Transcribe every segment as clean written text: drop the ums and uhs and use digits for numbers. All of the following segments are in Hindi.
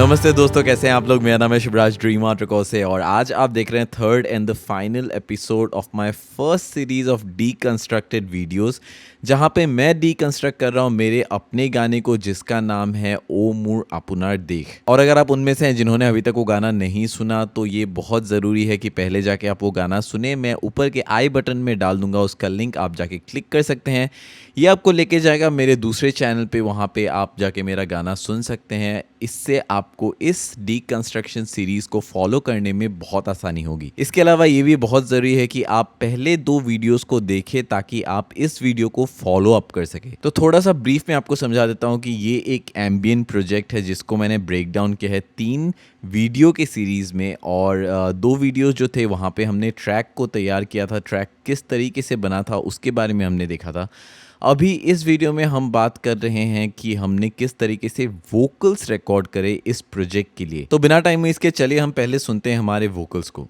नमस्ते दोस्तों, कैसे हैं आप लोग। मेरा नाम है शिवराज ड्रीम आर्ट रिकॉर्ड से और आज आप देख रहे हैं third and the final episode of my first series of deconstructed videos, जहां पे मैं डीकंस्ट्रक्ट कर रहा हूं मेरे अपने गाने को जिसका नाम है ओ मूर अपुनार देख। और अगर आप उनमें से हैं जिन्होंने अभी तक वो गाना नहीं सुना तो ये बहुत ज़रूरी है कि पहले जाके आप वो गाना सुने। मैं ऊपर के आई बटन में डाल दूंगा उसका लिंक, आप जाके क्लिक कर सकते हैं। ये आपको लेके जाएगा मेरे दूसरे चैनल पे, वहाँ पे आप जाके मेरा गाना सुन सकते हैं। इससे आपको इस डीकंस्ट्रक्शन सीरीज़ को फॉलो करने में बहुत आसानी होगी। इसके अलावा ये भी बहुत ज़रूरी है कि आप पहले 2 वीडियोस को देखें ताकि आप इस वीडियो को फॉलो अप कर सके। तो थोड़ा सा ब्रीफ में आपको समझा देता हूँ कि ये एक एम्बियंट प्रोजेक्ट है जिसको मैंने ब्रेक डाउन किया है 3 वीडियो के सीरीज़ में। और 2 वीडियोस जो थे वहाँ पे हमने ट्रैक को तैयार किया था, ट्रैक किस तरीके से बना था उसके बारे में हमने देखा था। अभी इस वीडियो में हम बात कर रहे हैं कि हमने किस तरीके से वोकल्स रिकॉर्ड करे इस प्रोजेक्ट के लिए। तो बिना टाइम वेस्ट के चलिए हम पहले सुनते हैं हमारे वोकल्स को।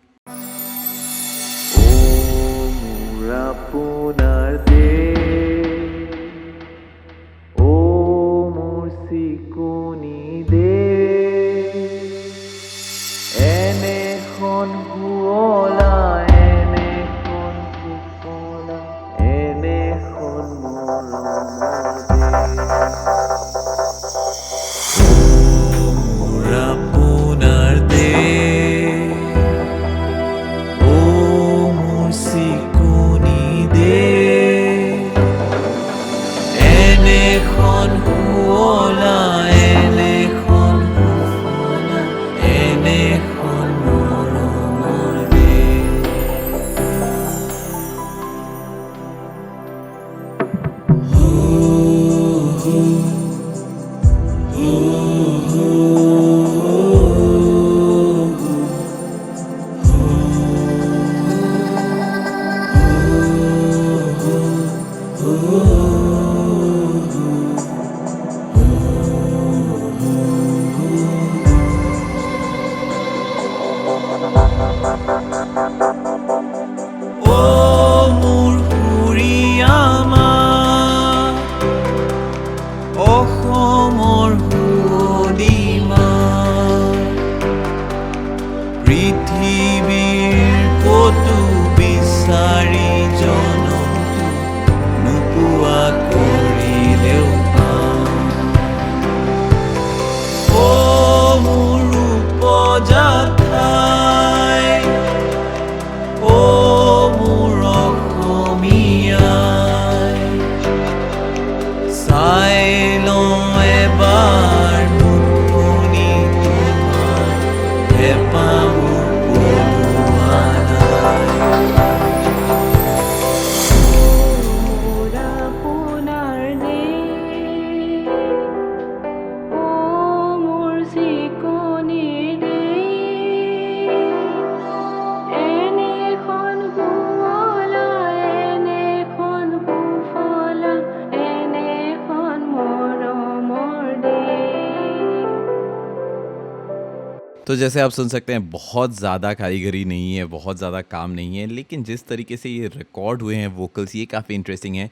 तो जैसे आप सुन सकते हैं बहुत ज़्यादा कारीगरी नहीं है, बहुत ज़्यादा काम नहीं है, लेकिन जिस तरीके से ये रिकॉर्ड हुए हैं वोकल्स, ये काफ़ी इंटरेस्टिंग है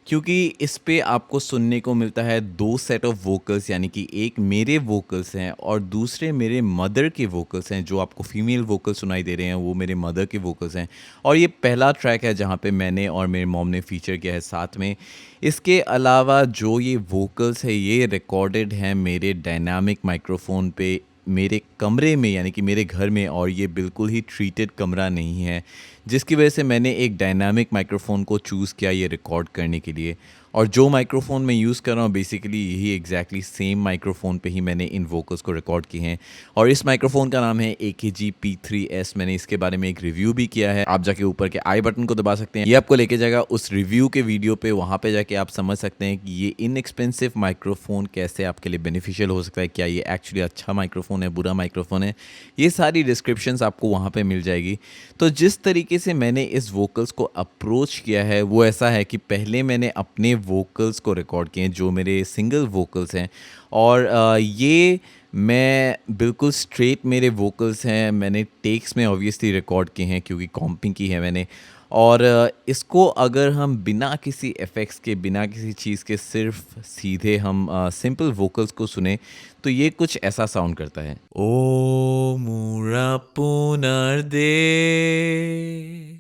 क्योंकि इस पे आपको सुनने को मिलता है 2 सेट ऑफ वोकल्स, यानी कि एक मेरे वोकल्स हैं और दूसरे मेरे मदर के वोकल्स हैं। जो आपको फीमेल वोकल सुनाई दे रहे हैं वो मेरे मदर के वोकल्स हैं। और ये पहला ट्रैक है जहाँ पे मैंने और मेरे मॉम ने फीचर किया है साथ में। इसके अलावा जो ये वोकल्स है ये रिकॉर्डेड हैं मेरे डायनामिक माइक्रोफोन पे मेरे कमरे में, यानी कि मेरे घर में। और ये बिल्कुल ही ट्रीटेड कमरा नहीं है, जिसकी वजह से मैंने एक डायनामिक माइक्रोफोन को चूज़ किया ये रिकॉर्ड करने के लिए। और जो माइक्रोफोन मैं यूज़ कर रहा हूँ बेसिकली यही एग्जैक्टली सेम माइक्रोफोन पे ही मैंने इन वोकल्स को रिकॉर्ड किए हैं। और इस माइक्रोफोन का नाम है AKG P3S। मैंने इसके बारे में एक रिव्यू भी किया है, आप जाके ऊपर के आई बटन को दबा सकते हैं, ये आपको लेके जाएगा उस रिव्यू के वीडियो पे। वहाँ पे जाके आप समझ सकते हैं कि ये इनएक्सपेंसिव माइक्रोफोन कैसे आपके लिए बेनिफिशियल हो सकता है, क्या ये एक्चुअली अच्छा माइक्रोफोन है, बुरा माइक्रोफोन है, ये सारी डिस्क्रिप्शंस आपको वहाँ पे मिल जाएगी। तो जिस तरीके से मैंने इस वोकल्स को अप्रोच किया है वो ऐसा है कि पहले मैंने अपने वोकल्स को रिकॉर्ड किए जो मेरे सिंगल वोकल्स हैं। और ये मैं बिल्कुल स्ट्रेट मेरे वोकल्स हैं, मैंने टेक्स में ऑब्वियसली रिकॉर्ड किए हैं क्योंकि कॉम्पिंग की है मैंने। और इसको अगर हम बिना किसी इफ़ेक्ट्स के, बिना किसी चीज़ के सिर्फ़ सीधे हम सिंपल वोकल्स को सुने, तो ये कुछ ऐसा साउंड करता है। ओ मोर आपनार देश,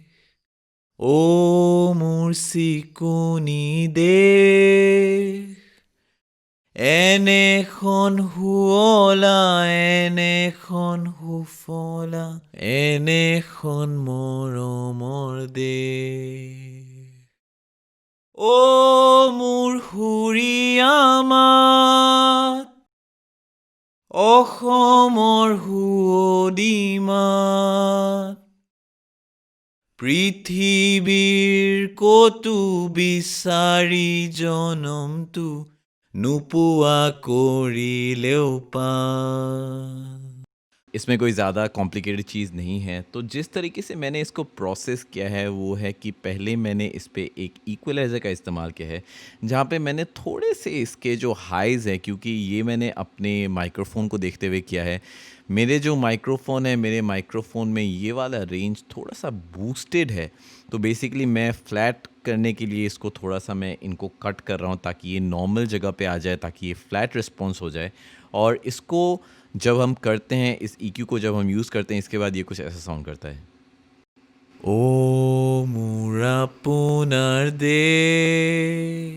ओ मोर চিকুনি দেশ, এনেখন শুৱলা, এনেখন সুফলা, এনেখন মৰমৰ দেশ। অ মোৰ সুৰীয়া মাত, অসমৰ সুৱদী মাত, পৃথিৱীৰ ক'তো বিচাৰি জনমটো নোপোৱা কৰিলেও পাৰ। इसमें कोई ज़्यादा कॉम्प्लिकेटेड चीज़ नहीं है। तो जिस तरीके से मैंने इसको प्रोसेस किया है वो है कि पहले मैंने इस पे एक इक्वलाइज़र का इस्तेमाल किया है, जहाँ पे मैंने थोड़े से इसके जो हाइज़ हैं, क्योंकि ये मैंने अपने माइक्रोफ़ोन को देखते हुए किया है। मेरे जो माइक्रोफ़ोन है, मेरे माइक्रोफ़ोन में ये वाला रेंज थोड़ा-सा बूस्टेड है। तो बेसिकली मैं फ्लैट करने के लिए इसको थोड़ा-सा मैं इनको कट कर रहा हूँ ताकि ये नॉर्मल जगह पे आ जाए, ताकि ये फ्लैट रिस्पॉन्स हो जाए। और इसको जब हम करते हैं, इस ईक्यू को जब हम यूज़ करते हैं, इसके बाद ये कुछ ऐसा साउंड करता है। ओ मोर आपनार देश,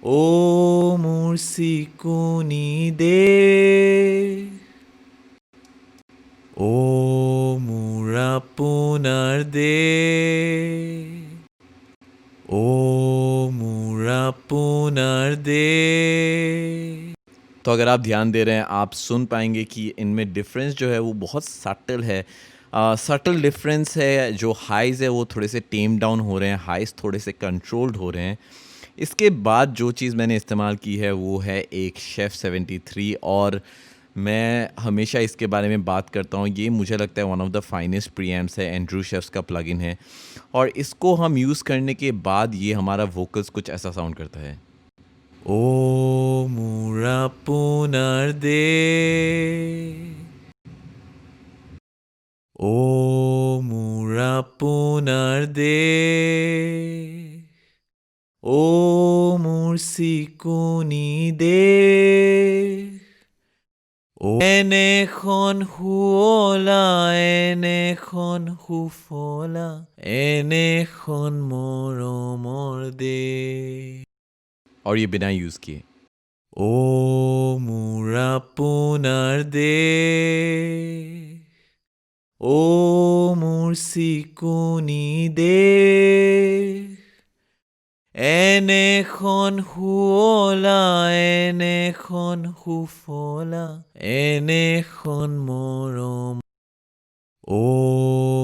ओ मोर চিকুনি দেশ, ओ मोर आपनार देश, ओ मोर आपनार देश। तो अगर आप ध्यान दे रहे हैं, आप सुन पाएँगे कि इनमें डिफ़रेंस जो है वो बहुत सटल है। सटल डिफ़रेंस है, जो हाइज़ है वो थोड़े से टेम डाउन हो रहे हैं, हाइज़ थोड़े से कंट्रोल्ड हो रहे हैं। इसके बाद जो चीज़ मैंने इस्तेमाल की है वो है एक शेफ़ 73, और मैं हमेशा इसके बारे में बात करता हूँ। ये मुझे लगता है one of the finest preamps है, एंड्रू शेफ़्स का प्लगइन है, और इसको हम यूज़ करने के बाद ये हमारा वोकल्स कुछ ऐसा साउंड करता है। ओ मोर आपनार देश, ओ मोर आपनार देश, ओ मोर চিকুনি দেশ, এনেখন শুৱলা, এনেখন সুফলা, এনেখন মৰমৰ দেশ। और ये बिना यूज़ किए। ओ मोर आपनार देश, ओ मोर চিকুনি দেশ, এনেখন শুৱলা, এনেখন সুফলা, এনেখন মৰম। ओ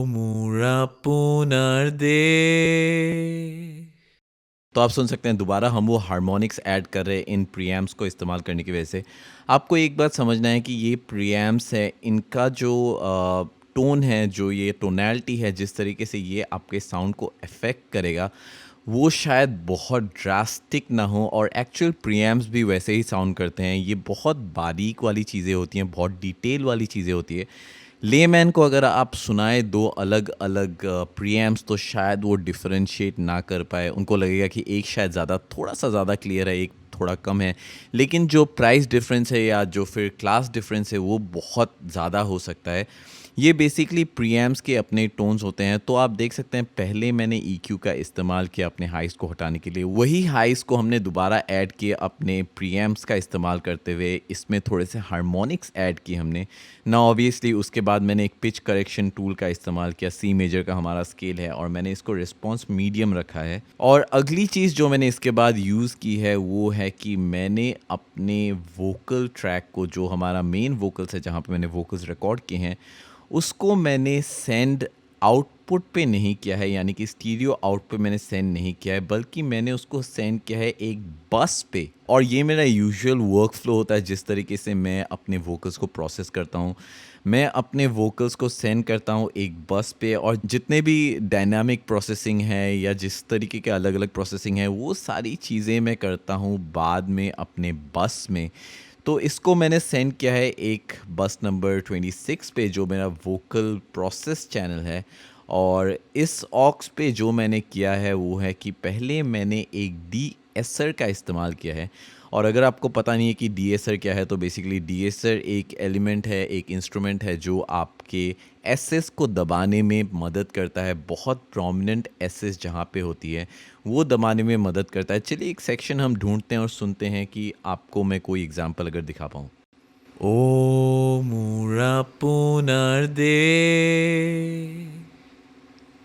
मोर आपनार देश। तो आप सुन सकते हैं दोबारा हम वो हार्मोनिक्स ऐड कर रहे हैं इन प्रीएम्प्स को इस्तेमाल करने की वजह से। आपको एक बात समझना है कि ये प्रीएम्प्स है, इनका जो टोन है, जो ये टोनैलिटी है, जिस तरीके से ये आपके साउंड को अफेक्ट करेगा, वो शायद बहुत ड्रास्टिक ना हो, और एक्चुअल प्रीएम्प्स भी वैसे ही साउंड करते हैं। ये बहुत बारीक वाली चीज़ें होती हैं, बहुत डिटेल वाली चीज़ें होती है। लेमैन को अगर आप सुनाए दो अलग अलग प्रीएम्प्स, तो शायद वो डिफरेंशिएट ना कर पाए। उनको लगेगा कि एक शायद ज़्यादा, थोड़ा सा ज़्यादा क्लियर है, एक थोड़ा कम है। लेकिन जो प्राइस डिफरेंस है या जो फिर क्लास डिफरेंस है वो बहुत ज़्यादा हो सकता है। ये बेसिकली प्रीएम्प्स के अपने टोन्स होते हैं। तो आप देख सकते हैं पहले मैंने ईक्यू का इस्तेमाल किया अपने हाइज़ को हटाने के लिए, वही हाइज़ को हमने दोबारा ऐड किए अपने प्रीएम्प्स का इस्तेमाल करते हुए। इसमें थोड़े से हार्मोनिक्स ऐड किए हमने ना, ऑब्वियसली उसके बाद मैंने एक पिच करेक्शन टूल का इस्तेमाल किया। सी मेजर का हमारा स्केल है और मैंने इसको रिस्पॉन्स मीडियम रखा है। और अगली चीज़ जो मैंने इसके बाद यूज़ की है वो है कि मैंने अपने वोकल ट्रैक को, जो हमारा मेन वोकल्स है जहाँ पे मैंने वोकल्स रिकॉर्ड किए हैं, उसको मैंने सेंड आउटपुट पे नहीं किया है, यानी कि स्टीरियो आउट पे मैंने सेंड नहीं किया है, बल्कि मैंने उसको सेंड किया है एक बस पे। और ये मेरा यूजुअल वर्क फ्लो होता है जिस तरीके से मैं अपने वोकल्स को प्रोसेस करता हूँ। मैं अपने वोकल्स को सेंड करता हूँ एक बस पे, और जितने भी डायनामिक प्रोसेसिंग है या जिस तरीके के अलग अलग प्रोसेसिंग है, वो सारी चीज़ें मैं करता हूँ बाद में अपने बस में। तो इसको मैंने सेंड किया है एक बस नंबर 26 पे, जो मेरा वोकल प्रोसेस चैनल है। और इस ऑक्स पे जो मैंने किया है वो है कि पहले मैंने एक डी-एसर का इस्तेमाल किया है। और अगर आपको पता नहीं है कि डी-एसर क्या है, तो बेसिकली डी-एसर एक एलिमेंट है, एक इंस्ट्रूमेंट है जो आपके एसेस को दबाने में मदद करता है। बहुत प्रोमिनेंट एसेस जहाँ पे होती है वो दबाने में मदद करता है। चलिए एक सेक्शन हम ढूंढते हैं और सुनते हैं कि आपको मैं कोई एग्जांपल अगर दिखा पाऊँ। ओ मुरा पुनर्दे,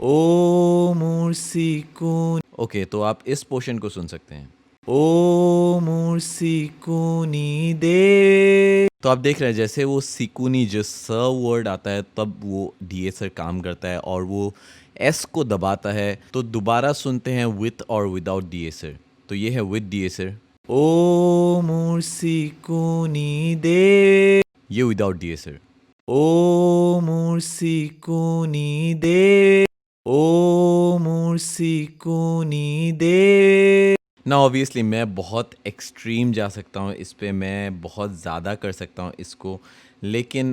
ओ मुर्सिकुन। ओके, तो आप इस पोर्शन को सुन सकते हैं। ओ मुर्सिकुनी दे। तो आप देख रहे हैं जैसे वो सिकुनी जो स वर्ड आता है तब वो डी-एसर काम करता है और वो एस को दबाता है। तो दोबारा सुनते हैं विथ और विदाउट डी-एसर। तो ये है विद डी-एसर। ओ मुर्सिकुनी दे, ये विदाउट डी-एसर। ओ मुर्सिकुनी दे, ओ मुर्सिकुनी दे। ना ऑब्वियसली मैं बहुत एक्सट्रीम जा सकता हूँ इस पे, मैं बहुत ज़्यादा कर सकता हूँ इसको, लेकिन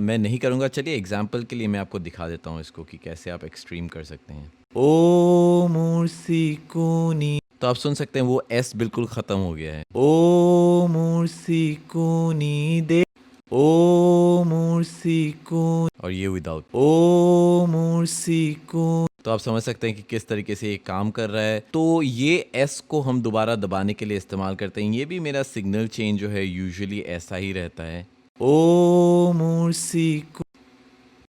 मैं नहीं करूँगा। चलिए एग्जांपल के लिए मैं आपको दिखा देता हूँ इसको कि कैसे आप एक्सट्रीम कर सकते हैं। ओ मुर्सिकुनी, तो आप सुन सकते हैं वो एस बिल्कुल ख़त्म हो गया है। ओ मुर्सिकुनी दे, ओ मुर्सिकुन, और ये विदाउट। ओ मुर्सिकुन। तो आप समझ सकते हैं कि किस तरीके से ये काम कर रहा है। तो ये एस को हम दोबारा दबाने के लिए इस्तेमाल करते हैं। ये भी मेरा सिग्नल चेंज जो है यूजुअली ऐसा ही रहता है। ओ मुर्सिकुन,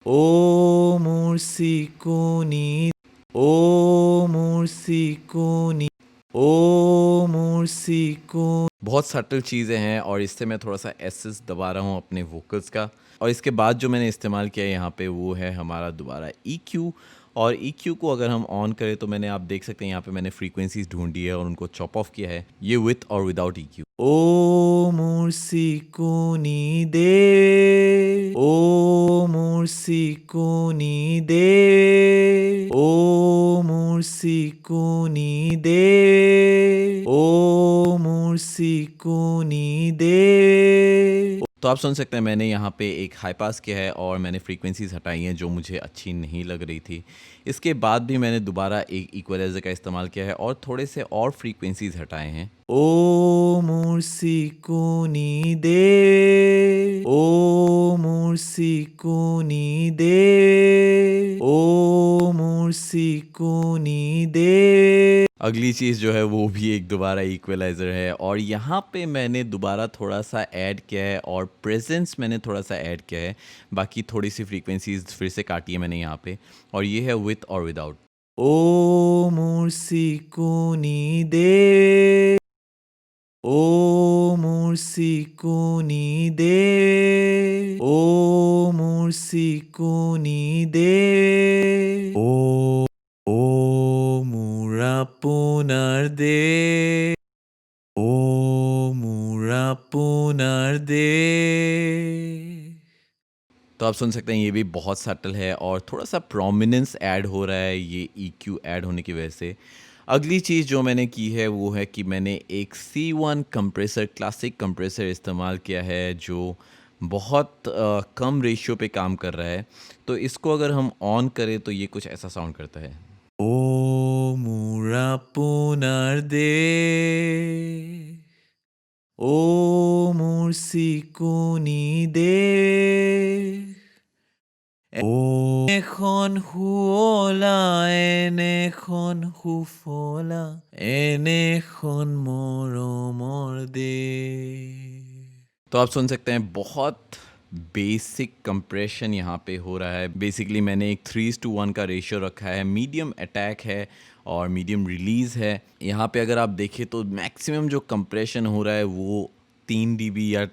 ओ मुर्सिकुनी, ओ मुर्सिकुनी, ओ मुर्सिकुन। बहुत सटल चीज़ें हैं और इससे मैं थोड़ा सा एसेस दबा रहा हूँ अपने वोकल्स का। और इसके बाद जो मैंने इस्तेमाल किया है यहाँ पे वो है हमारा दोबारा EQ। और EQ को अगर हम ऑन करें तो मैंने, आप देख सकते हैं यहाँ पे मैंने फ्रीक्वेंसीज ढूंढी है और उनको चॉप ऑफ किया है। ये विथ और विदाउट EQ। ओ मुर्सिकुनी दे, ओ मुर्सिकुनी दे, ओ मुर्सिकुनी दे, ओ मुर्सिकुनी दे। तो आप सुन सकते हैं मैंने यहाँ पे एक हाई पास किया है और मैंने फ्रीक्वेंसीज हटाई हैं जो मुझे अच्छी नहीं लग रही थी। इसके बाद भी मैंने दोबारा एक इक्वलाइज़र का इस्तेमाल किया है और थोड़े से और फ्रीक्वेंसीज हटाए हैं। ओ मुर्सिकुनी दे, ओ मुर्सिकुनी दे, ओ मुर्सिकुनी दे। अगली चीज़ जो है वो भी एक दोबारा इक्वलाइज़र है और यहाँ पे मैंने दोबारा थोड़ा सा ऐड किया है और प्रेजेंस मैंने थोड़ा सा ऐड किया है। बाकी थोड़ी सी फ्रीक्वेंसीज फिर से काटी है मैंने यहाँ पे, और ये है विथ और विदाउट। ओ मुर्सिकुनी दे, ओ मुर्सिकुनी दे, ओ मुर्सिकुनी दे, ओ मुरा पुनर्दे, ओ मुरा पुनर्दे। तो आप सुन सकते हैं ये भी बहुत सटल है और थोड़ा सा प्रोमिनेंस ऐड हो रहा है ये EQ ऐड होने की वजह से। अगली चीज़ जो मैंने की है वो है कि मैंने एक C1 कंप्रेसर, क्लासिक कंप्रेसर इस्तेमाल किया है जो बहुत कम रेशियो पे काम कर रहा है। तो इसको अगर हम ऑन करें तो ये कुछ ऐसा साउंड करता है। ओ मुरा पुनर्दे, ओ मुर्सिकुनी दे, এখন শুৱলা এনেখন সুফলা এনেখন মৰমৰ দে। तो आप सुन सकते हैं बहुत बेसिक कंप्रेशन यहाँ पे हो रहा है। बेसिकली मैंने एक 3:1 का रेशियो रखा है, मीडियम अटैक है और मीडियम रिलीज़ है। यहाँ पे अगर आप देखें तो मैक्सिमम जो कंप्रेशन हो रहा है वो 3 dB या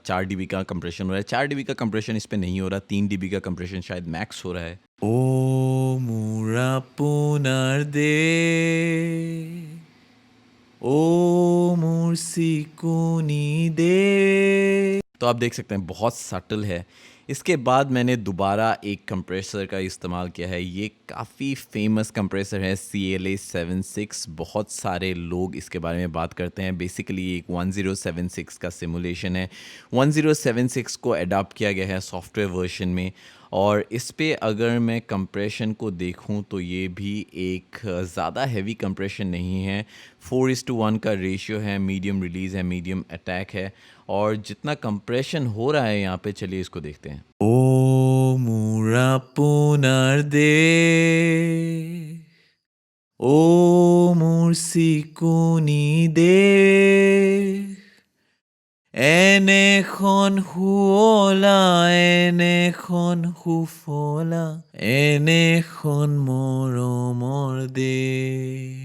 4 dB का कंप्रेशन हो रहा है। 4 dB का कंप्रेशन इस पे नहीं हो रहा, 3 dB का कंप्रेशन शायद मैक्स हो रहा है। ओ मुरा पुनर्दे, ओ मुर्सिकुनी दे। तो आप देख सकते हैं बहुत सटल है। इसके बाद मैंने दोबारा एक कंप्रेसर का इस्तेमाल किया है। ये काफ़ी फेमस कंप्रेसर है, CLA-76। बहुत सारे लोग इसके बारे में बात करते हैं। बेसिकली एक 1076 का सिमुलेशन है। 1076 को अडॉप्ट किया गया है सॉफ्टवेयर वर्जन में और इस पे अगर मैं कंप्रेशन को देखूं तो ये भी एक ज़्यादा हैवी कंप्रेशन नहीं है। 4:1 का रेशियो है, मीडियम रिलीज़ है, मीडियम अटैक है। और जितना कंप्रेशन हो रहा है यहाँ पे, चलिए इसको देखते हैं। ओ मुरा पुनर दे, ओ मुर्सिकुनी दे, এনেখন শুৱলা, এনেখন সুফলা, এনেখন মৰমৰ দেশ।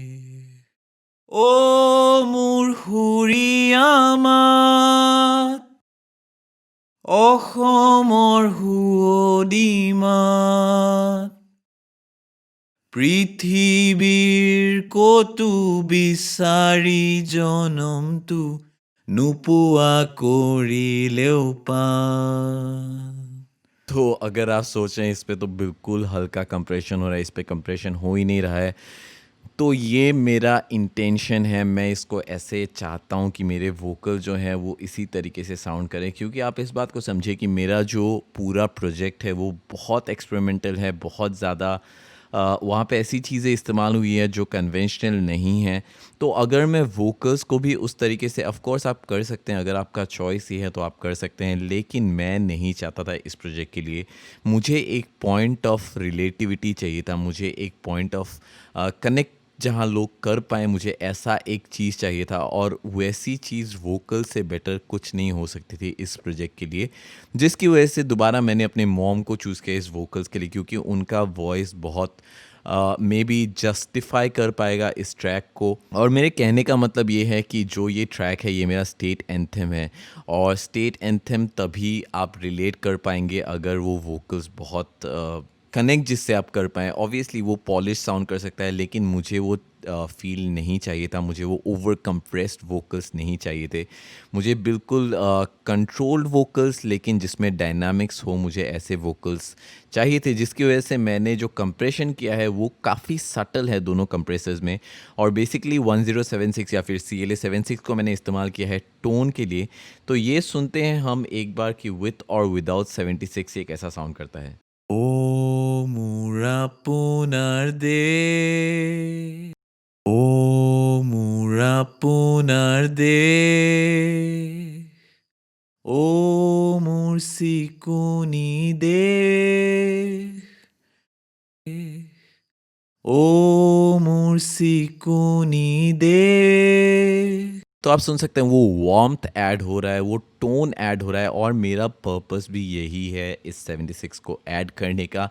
অ' মোৰ সুৰীয়ামাত, অসমৰ সুৱদী মাত, পৃথিৱীৰ ক'তো বিচাৰি জনমটো নুপুआ कोरिलेও पान। तो अगर आप सोच रहे हैं इस पे तो बिल्कुल हल्का कंप्रेशन हो रहा है, इस पे कंप्रेशन हो ही नहीं रहा है। तो ये मेरा इंटेंशन है, मैं इसको ऐसे चाहता हूँ कि मेरे वोकल जो हैं वो इसी तरीके से साउंड करें, क्योंकि आप इस बात को समझे कि मेरा जो पूरा प्रोजेक्ट है वो बहुत एक्सपेरिमेंटल है, बहुत ज़्यादा वहाँ पे ऐसी चीज़ें इस्तेमाल हुई है जो कन्वेंशनल नहीं हैं। तो अगर मैं वोकल्स को भी उस तरीके से, ऑफ कोर्स आप कर सकते हैं, अगर आपका चॉइस ही है तो आप कर सकते हैं, लेकिन मैं नहीं चाहता था इस प्रोजेक्ट के लिए। मुझे एक पॉइंट ऑफ रिलेटिविटी चाहिए था, मुझे एक पॉइंट ऑफ कनेक्ट जहाँ लोग कर पाएँ, मुझे ऐसा एक चीज़ चाहिए था। और वैसी चीज़ वोकल से बेटर कुछ नहीं हो सकती थी इस प्रोजेक्ट के लिए, जिसकी वजह से दोबारा मैंने अपने मॉम को चूज़ किया इस वोकल्स के लिए, क्योंकि उनका वॉइस बहुत मे बी जस्टिफाई कर पाएगा इस ट्रैक को। और मेरे कहने का मतलब ये है कि जो ये ट्रैक है ये मेरा स्टेट एंथम है, और स्टेट एंथम तभी आप रिलेट कर पाएंगे अगर वो वोकल्स बहुत कनेक्ट जिससे आप कर पाएँ। ऑब्वियसली वो पॉलिश साउंड कर सकता है, लेकिन मुझे वो फ़ील नहीं चाहिए था, मुझे वो ओवर कंप्रेस्ड वोकल्स नहीं चाहिए थे। मुझे बिल्कुल कंट्रोल्ड वोकल्स, लेकिन जिसमें डायनामिक्स हो, मुझे ऐसे वोकल्स चाहिए थे, जिसकी वजह से मैंने जो कंप्रेशन किया है वो काफ़ी सटल है दोनों कंप्रेसर्स में। और बेसिकली 1076 या फिर CLA 76 को मैंने इस्तेमाल किया है टोन के लिए। तो ये सुनते हैं हम एक बार कि विथ और विदाउट 76 ये कैसा साउंड करता है। ओ मुरा पुनर दे, ओ मुरा पुनर दे, ओ मुर्सिकुनी दे, ओ मुर्सिकुनी दे। तो आप सुन सकते हैं वो वार्मथ ऐड हो रहा है, वो टोन ऐड हो रहा है, और मेरा पर्पस भी यही है इस 76 को ऐड करने का,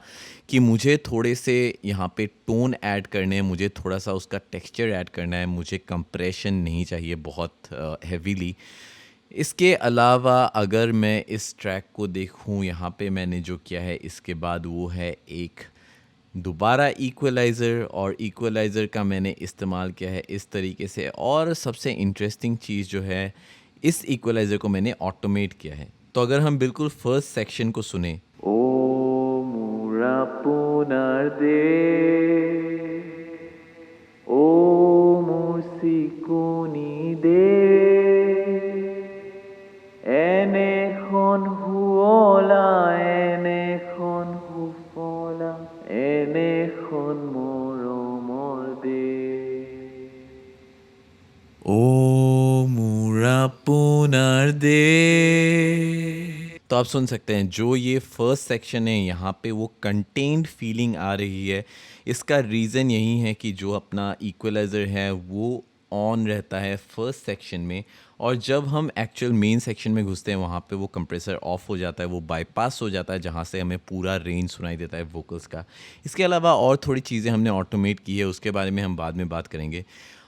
कि मुझे थोड़े से यहाँ पे टोन ऐड करने हैं, मुझे थोड़ा सा उसका टेक्सचर ऐड करना है, मुझे कंप्रेशन नहीं चाहिए बहुत हैवीली। इसके अलावा अगर मैं इस ट्रैक को देखूँ, यहाँ पे मैंने जो किया है इसके बाद, वो है एक दोबारा इक्वलाइज़र, और इक्वलाइज़र का मैंने इस्तेमाल किया है इस तरीके से। और सबसे इंटरेस्टिंग चीज़ जो है, इस इक्वलाइज़र को मैंने ऑटोमेट किया है। तो अगर हम बिल्कुल फर्स्ट सेक्शन को सुने, ओ मुरा पुनर दे, ओ मुर्सिकुनी दे, এনেখন শুৱলা, এনেখন সুফলা, এনেখন মৰমৰ দেশ। ओ मुरा पुनर दे। तो आप सुन सकते हैं जो ये फर्स्ट सेक्शन है, यहाँ पे वो कंटेन्ड फीलिंग आ रही है। इसका रीज़न यही है कि जो अपना इक्वलाइज़र है वो ऑन रहता है फर्स्ट सेक्शन में, और जब हम एक्चुअल मेन सेक्शन में घुसते हैं वहाँ पे वो कंप्रेसर ऑफ हो जाता है, वो बाईपास हो जाता है, जहाँ से हमें पूरा रेंज सुनाई देता है वोकल्स का। इसके अलावा और थोड़ी चीज़ें हमने ऑटोमेट की है, उसके बारे में हम बाद में बात करेंगे।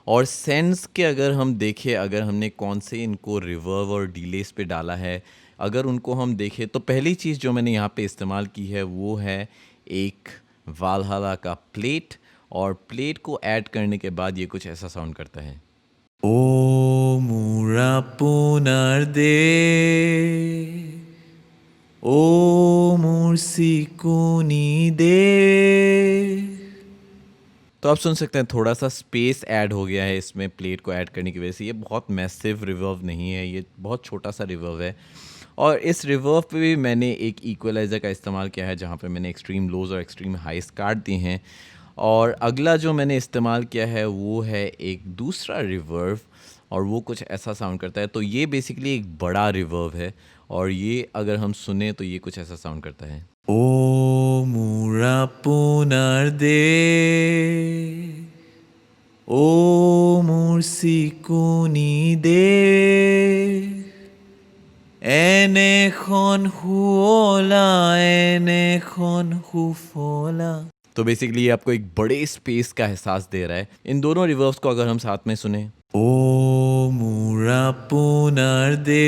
और सेंस के अगर हम देखें, अगर हमने कौन से इनको रिवर्ब और डिलेस पे डाला है, अगर उनको हम देखें, तो पहली चीज़ जो मैंने यहाँ पे इस्तेमाल की है वो है एक वालहला का प्लेट। और प्लेट को ऐड करने के बाद ये कुछ ऐसा साउंड करता है। ओ मुरा पुनर दे, ओ मुर्सिकुनी दे। तो आप सुन सकते हैं थोड़ा सा स्पेस ऐड हो गया है इसमें प्लेट को ऐड करने की वजह से। ये बहुत मैसिव रिवर्ब नहीं है, ये बहुत छोटा सा रिवर्ब है। और इस रिवर्ब पे भी मैंने एक इक्वलाइज़र का इस्तेमाल किया है, जहाँ पे मैंने एक्सट्रीम लोज़ और एक्सट्रीम हाइज़ काट दिए हैं। और अगला जो मैंने इस्तेमाल किया है वो है एक दूसरा रिवर्ब, और वो कुछ ऐसा साउंड करता है। तो ये बेसिकली एक बड़ा रिवर्ब है, और ये अगर हम सुने तो ये कुछ ऐसा साउंड करता है। ओ मुरा पुनर्दे, ओ मुर्सिकुनी दे, एनेखन हुओला, एनेखन हुफोला। तो बेसिकली ये आपको एक बड़े स्पेस का एहसास दे रहा है। इन दोनों रिवर्ब्स को अगर हम साथ में सुने, ओ मुरा पुनर्दे,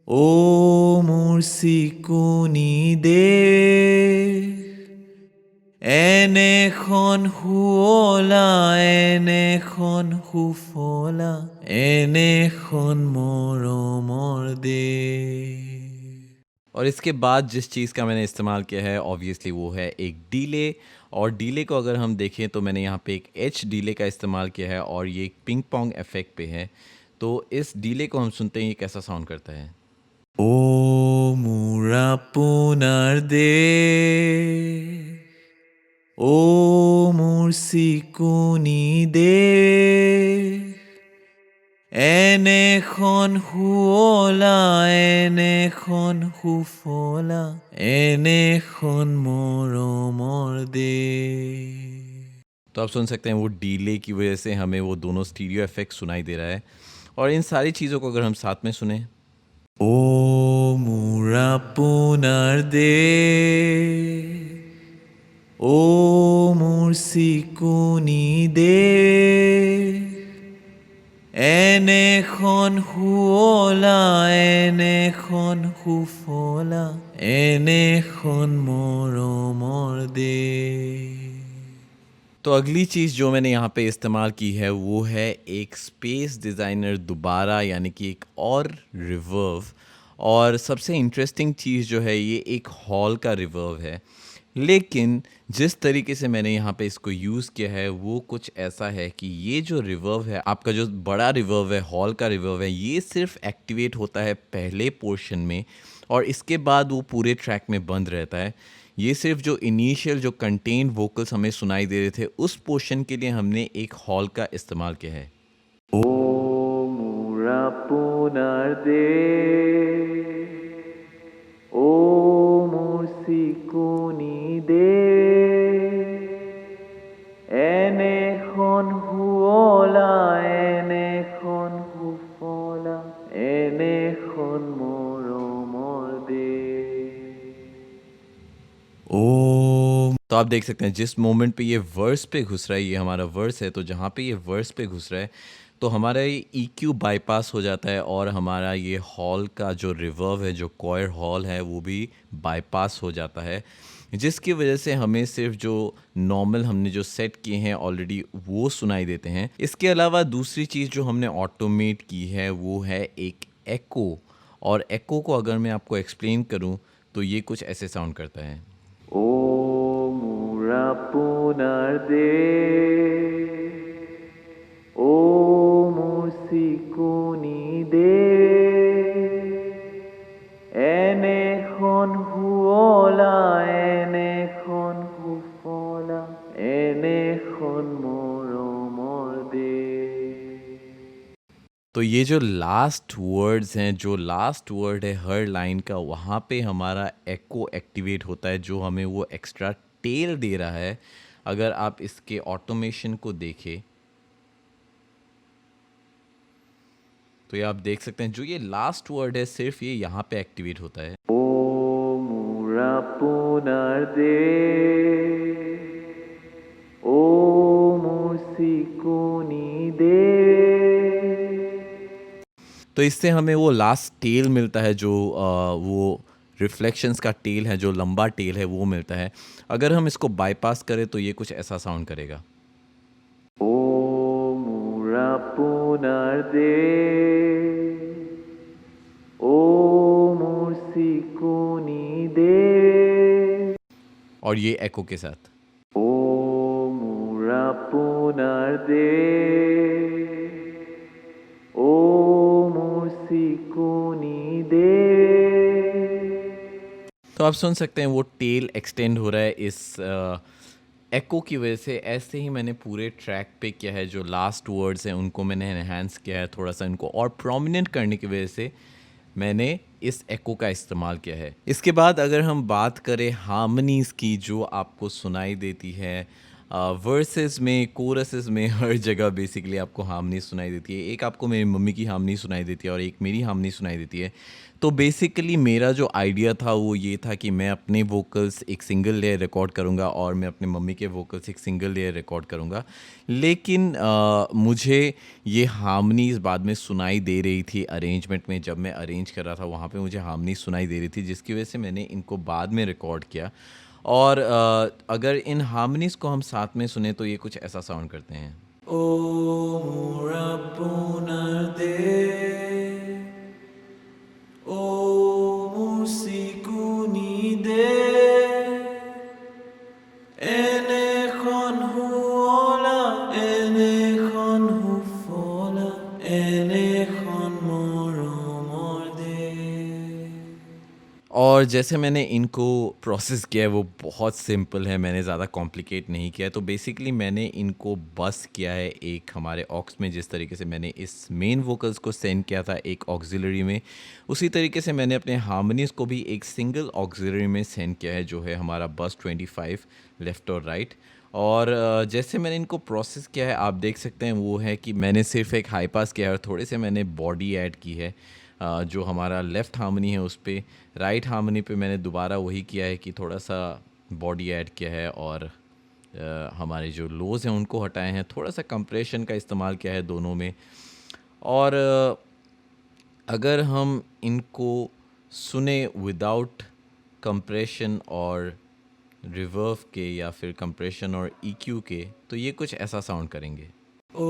ओ मुर्सिकुनी दे, एनेखन हुओला, एनेखन हुफोला, एनेखन मरमर दे। और इसके बाद जिस चीज़ का मैंने इस्तेमाल किया है ऑब्वियसली वो है एक डीले। और डीले को अगर हम देखें तो मैंने यहाँ पे एक एच डीले का इस्तेमाल किया है, और ये एक पिंग पोंग इफेक्ट पे है। तो इस डीले को हम सुनते हैं, ये कैसा साउंड करता है। ओ मुरा पुनर्दे, ओ मुर्सिकुनी दे, एनेखन हुओला, एनेखन हुफोला, एनेखन मरमर दे। तो आप सुन सकते हैं वो डीले की वजह से हमें वो दोनों स्टीरियो इफेक्ट सुनाई दे रहा है। और इन सारी चीज़ों को अगर हम साथ में सुने, ओ मुरा पुनर्दे, ओ मुर्सिकुनी दे, एनेखन हुओला, एनेखन हुफोला, एनेखन मरमर दे। तो अगली चीज़ जो मैंने यहाँ पे इस्तेमाल की है वो है एक स्पेस डिज़ाइनर दोबारा, यानी कि एक और रिवर्ब। और सबसे इंटरेस्टिंग चीज़ जो है ये एक हॉल का रिवर्ब है, लेकिन जिस तरीके से मैंने यहाँ पे इसको यूज़ किया है वो कुछ ऐसा है कि ये जो रिवर्ब है, आपका जो बड़ा रिवर्ब है, हॉल का रिवर्ब है, ये सिर्फ एक्टिवेट होता है पहले पोर्शन में, और इसके बाद वो पूरे ट्रैक में बंद रहता है। ये सिर्फ जो इनिशियल जो कंटेन वोकल्स हमें सुनाई दे रहे थे उस पोर्शन के लिए हमने एक हॉल का इस्तेमाल किया है। ओ मुरा पुनर्दे, ओ मुर्सिकुनी दे, एनेखन हुओला, एनेखन हुफोला, एनेखन मरमर दे। ओम। तो आप देख सकते हैं जिस मोमेंट पे ये वर्स पे घुस रहा है, ये हमारा वर्स है, तो जहाँ पे ये वर्स पे घुस रहा है तो हमारा ये EQ बाईपास हो जाता है, और हमारा ये हॉल का जो रिवर्ब है, जो कॉयर हॉल है, वो भी बाईपास हो जाता है, जिसकी वजह से हमें सिर्फ जो नॉर्मल हमने जो सेट किए हैं ऑलरेडी वो सुनाई देते हैं। इसके अलावा दूसरी चीज़ जो हमने ऑटोमेट की है वो है एक एको। और एको को अगर मैं आपको एक्सप्लेन करूँ तो ये कुछ ऐसे साउंड करता है। ओ मुरा पुनर्दे, ओ मुर्सिकुनी दे, एनेखन हुओला, एनेखन हुफोला, एनेखन मरमर दे। तो ये जो लास्ट वर्ड्स हैं, जो लास्ट वर्ड है हर लाइन का, वहाँ पे हमारा एको एक्टिवेट होता है, जो हमें वो एक्स्ट्रा टेल दे रहा है। अगर आप इसके ऑटोमेशन को देखें तो ये आप देख सकते हैं जो ये लास्ट वर्ड है सिर्फ ये यहाँ पे एक्टिवेट होता है। ओ मुरा पुनर्दे, ओ मुर्सिकुनी दे। तो इससे हमें वो लास्ट टेल मिलता है, जो वो रिफ्लेक्शंस का टेल है, जो लंबा टेल है वो मिलता है। अगर हम इसको बाईपास करें तो ये कुछ ऐसा साउंड करेगा। ओ मुरा पुनर्दे, ओ मुर्सिकुनी दे। और ये एको के साथ। ओ मुरा पुनर्दे, ओ मुर्सिकुनी तो आप सुन सकते हैं वो टेल एक्सटेंड हो रहा है इस एको की वजह से। ऐसे ही मैंने पूरे ट्रैक पे किया है, जो लास्ट वर्ड्स हैं उनको मैंने एनहांस किया है थोड़ा सा, इनको और प्रोमिनेंट करने की वजह से मैंने इस एको का इस्तेमाल किया है। इसके बाद अगर हम बात करें हार्मनीज़ की जो आपको सुनाई देती है वर्सेस में, कोरसेस में, हर जगह बेसिकली आपको हार्मनी सुनाई देती है। एक आपको मेरी मम्मी की हार्मनी सुनाई देती है और एक मेरी हार्मनी सुनाई देती है। तो बेसिकली मेरा जो आइडिया था वो ये था कि मैं अपने वोकल्स एक सिंगल लेयर रिकॉर्ड करूँगा और मैं अपने मम्मी के वोकल्स एक सिंगल लेयर रिकॉर्ड करूँगा। लेकिन मुझे ये हार्मनीज़ बाद में सुनाई दे रही थी अरेंजमेंट में, जब मैं अरेंज कर रहा था वहाँ पे मुझे हार्मनी सुनाई दे रही थी, जिसकी वजह से मैंने इनको बाद में रिकॉर्ड किया। और अगर इन हार्मनीज़ को हम साथ में सुने तो ये कुछ ऐसा साउंड करते हैं। ओ दे, o musikuni de, enechon huola, enechon hufola, enechon moromor de। और जैसे मैंने इनको प्रोसेस किया है वो बहुत सिंपल है, मैंने ज़्यादा कॉम्प्लिकेट नहीं किया है। तो बेसिकली मैंने इनको बस किया है एक हमारे ऑक्स में, जिस तरीके से मैंने इस मेन वोकल्स को सेंड किया था एक ऑक्सिलरी में, उसी तरीके से मैंने अपने हार्मनीज़ को भी एक सिंगल ऑक्सिलरी में सेंड किया है, जो है हमारा बस 25 लेफ़्ट और राइट। और जैसे मैंने इनको प्रोसेस किया है आप देख सकते हैं वो है कि मैंने सिर्फ एक हाई पास किया है और थोड़े से मैंने बॉडी ऐड की है। जो हमारा लेफ़्ट हार्मनी है उस पे, राइट हार्मनी पे मैंने दोबारा वही किया है कि थोड़ा सा बॉडी ऐड किया है और हमारे जो लोज़ हैं उनको हटाए हैं, थोड़ा सा कंप्रेशन का इस्तेमाल किया है दोनों में। और अगर हम इनको सुने विदाउट कंप्रेशन और रिवर्व के या फिर कंप्रेशन और ईक्यू के, तो ये कुछ ऐसा साउंड करेंगे। ओ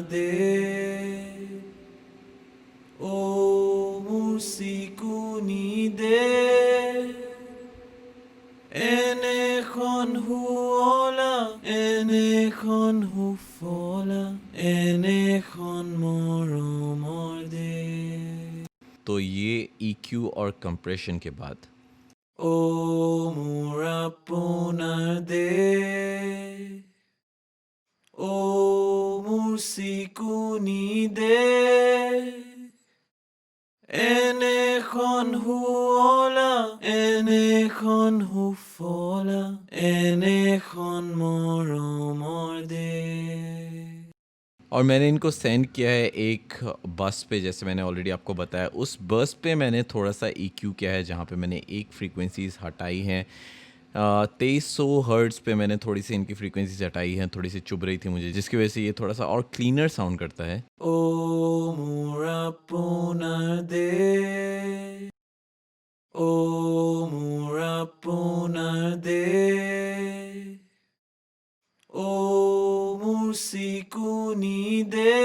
दे, o musikuni de, enechon huola, enechon hufola, enechon moromor de। तो ये EQ और कंप्रेशन के बाद ओ de, o musikuni de, enechon huola, enechon hufola, enechon moromor de। और मैंने इनको सेंड किया है एक बस पे, जैसे मैंने ऑलरेडी आपको बताया। उस बस पे मैंने थोड़ा सा EQ किया है, जहाँ पे मैंने एक फ्रीक्वेंसीज हटाई हैं। 2300 हर्ट्ज़ पे मैंने थोड़ी सी इनकी फ्रीक्वेंसीज हटाई हैं, थोड़ी सी चुभ रही थी मुझे, जिसकी वजह से ये थोड़ा सा और क्लीनर साउंड करता है। ओ दे, ओ दे, ओ मुsikuni दे।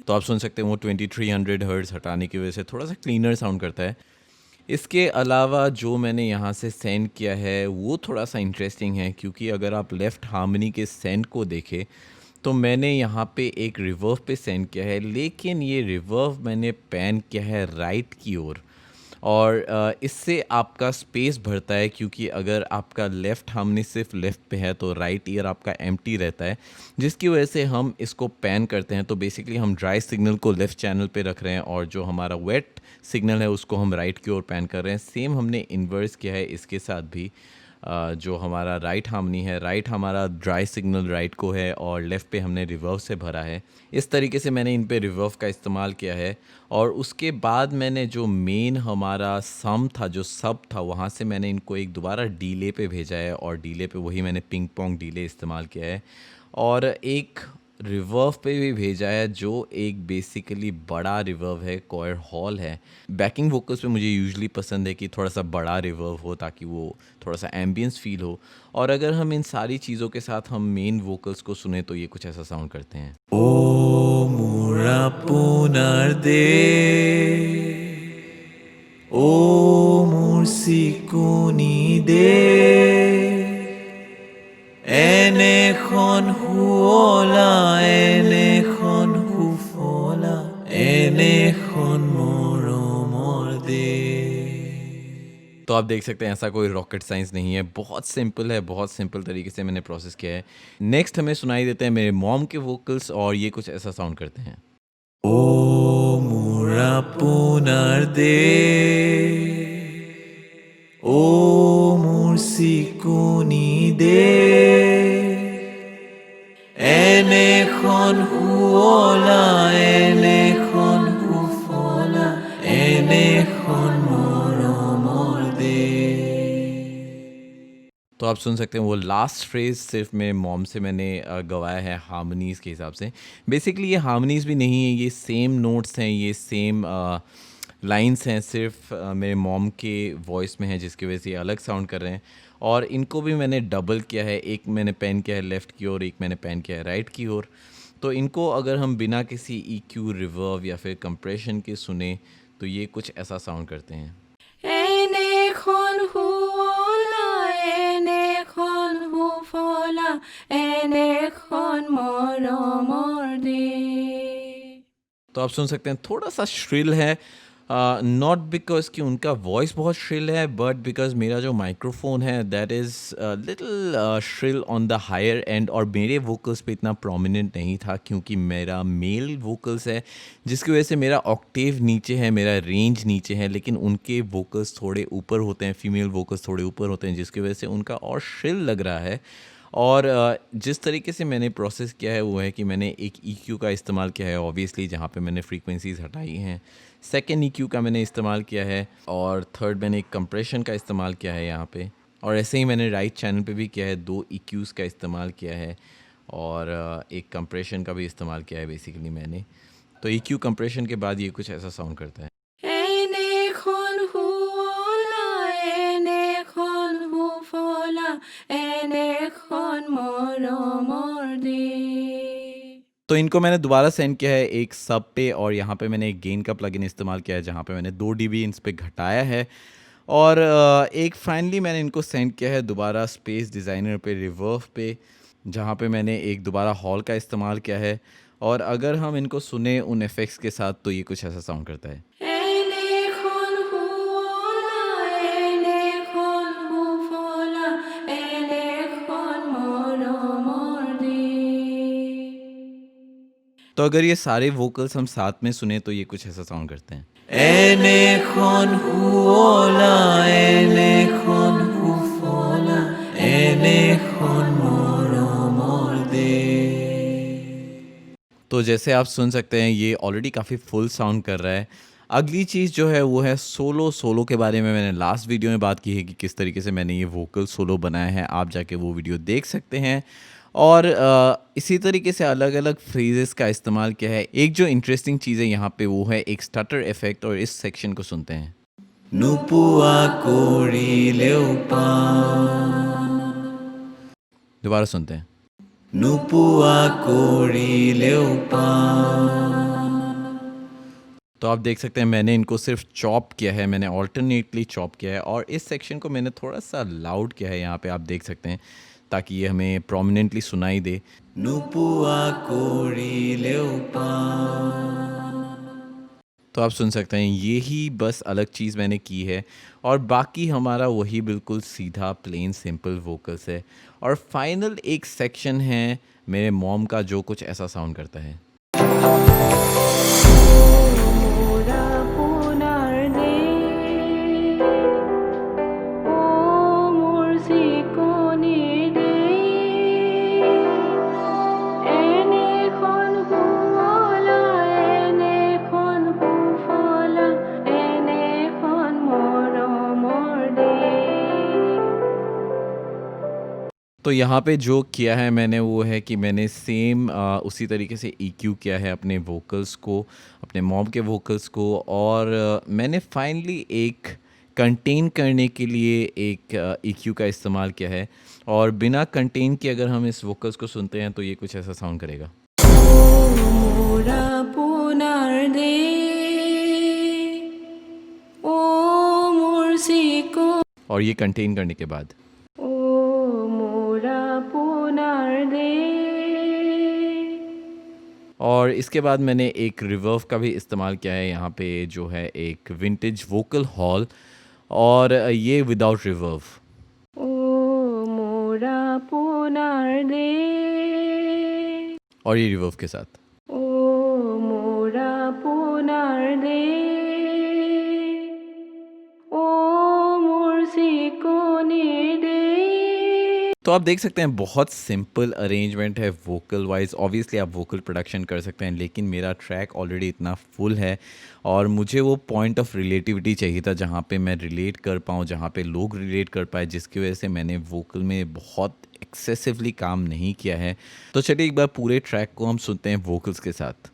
तो आप सुन सकते हैं वो 2300 हर्ट्ज़ हटाने की वजह से थोड़ा सा क्लीनर साउंड करता है। इसके अलावा जो मैंने यहाँ से सेंड किया है वो थोड़ा सा इंटरेस्टिंग है, क्योंकि अगर आप लेफ़्ट हार्मनी के सेंड को देखें तो मैंने यहाँ पे एक रिवर्व पे सेंड किया है, लेकिन ये रिवर्व मैंने पैन किया है राइट की ओर। और इससे आपका स्पेस भरता है, क्योंकि अगर आपका लेफ़्ट हार्मनी सिर्फ लेफ़्ट पे है तो राइट ईयर आपका एम्प्टी रहता है, जिसकी वजह से हम इसको पैन करते हैं। तो बेसिकली हम ड्राई सिग्नल को लेफ़्ट चैनल पे रख रहे हैं और जो हमारा वेट सिग्नल है उसको हम राइट की ओर पैन कर रहे हैं। सेम हमने इन्वर्स किया है इसके साथ भी। जो हमारा राइट हार्मनी है, राइट हमारा ड्राई सिग्नल राइट को है और लेफ़्ट पे हमने रिवर्व से भरा है। इस तरीके से मैंने इन पे रिवर्व का इस्तेमाल किया है। और उसके बाद मैंने जो मेन हमारा सम था, जो सब था, वहाँ से मैंने इनको एक दोबारा डीले पे भेजा है और डीले पे वही मैंने पिंग पोंग डीले इस्तेमाल किया है। और एक रिवर्व पे भी भेजा है, जो एक बेसिकली बड़ा रिवर्व है, कॉयर हॉल है। बैकिंग वोकल्स पे मुझे यूजुअली पसंद है कि थोड़ा सा बड़ा रिवर्व हो, ताकि वो थोड़ा सा एम्बियंस फील हो। और अगर हम इन सारी चीज़ों के साथ हम मेन वोकल्स को सुने तो ये कुछ ऐसा साउंड करते हैं। ओ मुरा पुनर्दे, ओ मुर्सिकुनी दे, enechon huola, enechon hufola, enechon moromor de। तो आप देख सकते हैं ऐसा कोई रॉकेट साइंस नहीं है, बहुत सिंपल है, बहुत सिंपल तरीके से मैंने प्रोसेस किया है। नेक्स्ट हमें सुनाई देते हैं मेरे मॉम के वोकल्स और ये कुछ ऐसा साउंड करते हैं। ओ मोरा पुनर्दे, ओ मुर्सिकुनी दे, এনেখন শুৱলা, এনেখন সুফলা, এনেখন মৰমৰ দেশ। तो आप सुन सकते हैं वो लास्ट फ्रेज सिर्फ मेरे मॉम से मैंने गवाया है हार्मनीज़ के हिसाब से। बेसिकली ये हार्मनीज़ भी नहीं है, ये सेम नोट्स हैं, ये सेम लाइंस हैं, सिर्फ मेरे मॉम के वॉइस में है जिसकी वजह से ये अलग साउंड कर रहे हैं। और इनको भी मैंने डबल किया है, एक मैंने पेन किया है लेफ़्ट की ओर, एक मैंने पेन किया है राइट की ओर। तो इनको अगर हम बिना किसी EQ, रिवर्ब या फिर कंप्रेशन के सुने तो ये कुछ ऐसा साउंड करते हैं। এনেখন শুৱলা, এনেখন সুফলা, এনেখন মৰমৰ দেশ। तो आप सुन सकते हैं थोड़ा सा श्रिल है, नॉट बिकॉज कि उनका वॉइस बहुत श्रिल है, बट बिकॉज मेरा जो माइक्रोफोन है that is little shrill on the higher end, और मेरे वोकल्स पे इतना प्रोमिनेंट नहीं था क्योंकि मेरा मेल वोकल्स है जिसकी वजह से मेरा ऑक्टेव नीचे है, मेरा रेंज नीचे है, लेकिन उनके वोकल्स थोड़े ऊपर होते हैं, फीमेल वोकल्स थोड़े ऊपर होते हैं जिसकी वजह से उनका और श्रिल लग रहा है। और जिस तरीके से मैंने प्रोसेस किया है वो है कि मैंने एक EQ का इस्तेमाल किया है ऑब्वियसली, जहाँ पे मैंने फ्रीक्वेंसीज हटाई हैं। सेकंड EQ का मैंने इस्तेमाल किया है, और थर्ड मैंने एक कंप्रेशन का इस्तेमाल किया है यहाँ पे। और ऐसे ही मैंने राइट चैनल पे भी किया है, 2 EQs का इस्तेमाल किया है, और एक कंप्रेशन का भी इस्तेमाल किया है बेसिकली मैंने। तो EQ कंप्रेशन के बाद ये कुछ ऐसा साउंड करता है। এনেখন শুৱলা, এনেখন সুফলা, এনেখন মৰমৰ দেশ। तो इनको मैंने दोबारा सेंड किया है एक सब पे, और यहाँ पे मैंने एक गेन का प्लगइन इस्तेमाल किया है जहाँ पे मैंने 2 dB इन पे घटाया है। और एक फाइनली मैंने इनको सेंड किया है दोबारा स्पेस डिज़ाइनर पे, रिवर्ब पे, जहाँ पे मैंने एक दोबारा हॉल का इस्तेमाल किया है। और अगर हम इनको सुने उन इफ़ेक्ट्स के साथ तो ये कुछ ऐसा साउंड करता है। এনেখন শুৱলা, এনেখন সুফলা, এনেখন মৰমৰ দেশ। तो अगर ये सारे वोकल्स हम साथ में सुने तो ये कुछ ऐसा साउंड करते हैं। এনেখন শুৱলা, এনেখন সুফলা, এনেখন মৰমৰ দেশ। तो जैसे आप सुन सकते हैं ये ऑलरेडी काफ़ी फुल साउंड कर रहा है। अगली चीज़ जो है वो है सोलो। सोलो के बारे में मैंने लास्ट वीडियो में बात की है कि किस तरीके से मैंने ये वोकल सोलो बनाया है, आप जाके वो वीडियो देख सकते हैं। और इसी तरीके से अलग-अलग फ्रेजेस का इस्तेमाल किया है। एक जो इंटरेस्टिंग चीज़ है यहाँ पे वो है एक स्टटर इफ़ेक्ट, और इस सेक्शन को सुनते हैं। नुपुआ कोरिलेउ पान। दोबारा सुनते हैं। नुपुआ कोरिलेउ पान। तो आप देख सकते हैं मैंने इनको सिर्फ चॉप किया है, मैंने ऑल्टरनेटली चॉप किया है, और इस सेक्शन को मैंने थोड़ा सा लाउड किया है यहाँ पे, आप देख सकते हैं, ताकि ये हमें प्रोमिनेंटली सुनाई दे। नुपुआ कोरिलेउ पान। तो आप सुन सकते हैं यही बस अलग चीज़ मैंने की है, और बाकी हमारा वही बिल्कुल सीधा प्लेन सिंपल वोकल्स है। और फाइनल एक सेक्शन है मेरे मॉम का जो कुछ ऐसा साउंड करता है। মোরা পুনার দেশ, ও মোর চিকনি দেশ। এনেখন শুৱলা, এনেখন সুফলা, এনেখন মৰমৰ দেশ। तो यहाँ पे जो किया है मैंने वो है कि मैंने सेम उसी तरीके से EQ किया है अपने वोकल्स को, अपने मॉम के वोकल्स को, और मैंने फाइनली एक कंटेन करने के लिए एक EQ का इस्तेमाल किया है। और बिना कंटेन के अगर हम इस वोकल्स को सुनते हैं तो ये कुछ ऐसा साउंड करेगा। মোরা পুনার দেশ, ও মোর চিকনি। और ये कंटेन करने के बाद। ও মোরা পুনার দেশ। और इसके बाद मैंने एक रिवर्ब का भी इस्तेमाल किया है यहाँ पे, जो है एक विंटेज वोकल हॉल। और ये विदाउट रिवर्ब। ओ मोरा पुनार देश, और ये रिवर्ब के साथ। ओ मोरा पुनार देश, ओ मोर सिकोनी देश। तो आप देख सकते हैं बहुत सिंपल अरेंजमेंट है वोकल वाइज। ऑब्वियसली आप वोकल प्रोडक्शन कर सकते हैं, लेकिन मेरा ट्रैक ऑलरेडी इतना फुल है और मुझे वो पॉइंट ऑफ रिलेटिविटी चाहिए था जहाँ पे मैं रिलेट कर पाऊँ, जहाँ पे लोग रिलेट कर पाए, जिसकी वजह से मैंने वोकल में बहुत एक्सेसिवली काम नहीं किया है। तो चलिए एक बार पूरे ट्रैक को हम सुनते हैं वोकल्स के साथ।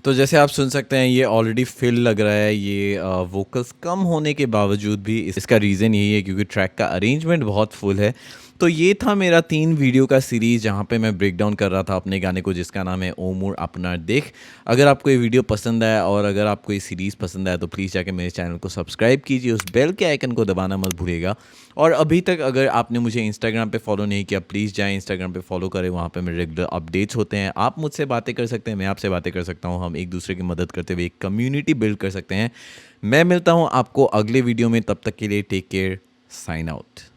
तो जैसे आप सुन सकते हैं ये ऑलरेडी फिल लग रहा है। ये वोकल्स कम होने के बावजूद भी इसका रीज़न यही है क्योंकि ट्रैक का अरेंजमेंट बहुत फुल है। तो ये था मेरा 3 वीडियो का सीरीज़ जहाँ पे मैं ब्रेक डाउन कर रहा था अपने गाने को जिसका नाम है ओ मोर अपनार देख। अगर आपको ये वीडियो पसंद आया और अगर आपको ये सीरीज़ पसंद आया तो प्लीज़ जाके मेरे चैनल को सब्सक्राइब कीजिए, उस बेल के आइकन को दबाना मत भूलिएगा। और अभी तक अगर आपने मुझे इंस्टाग्राम पे फॉलो नहीं किया प्लीज़ जाएँ इंस्टाग्राम पे फॉलो करें, वहाँ पे मेरे रेगुलर अपडेट्स होते हैं। आप मुझसे बातें कर सकते हैं, मैं आपसे बातें कर सकता हूँ, हम एक दूसरे की मदद करते हुए एक कम्युनिटी बिल्ड कर सकते हैं। मैं मिलता हूँ आपको अगले वीडियो में, तब तक के लिए टेक केयर, साइन आउट।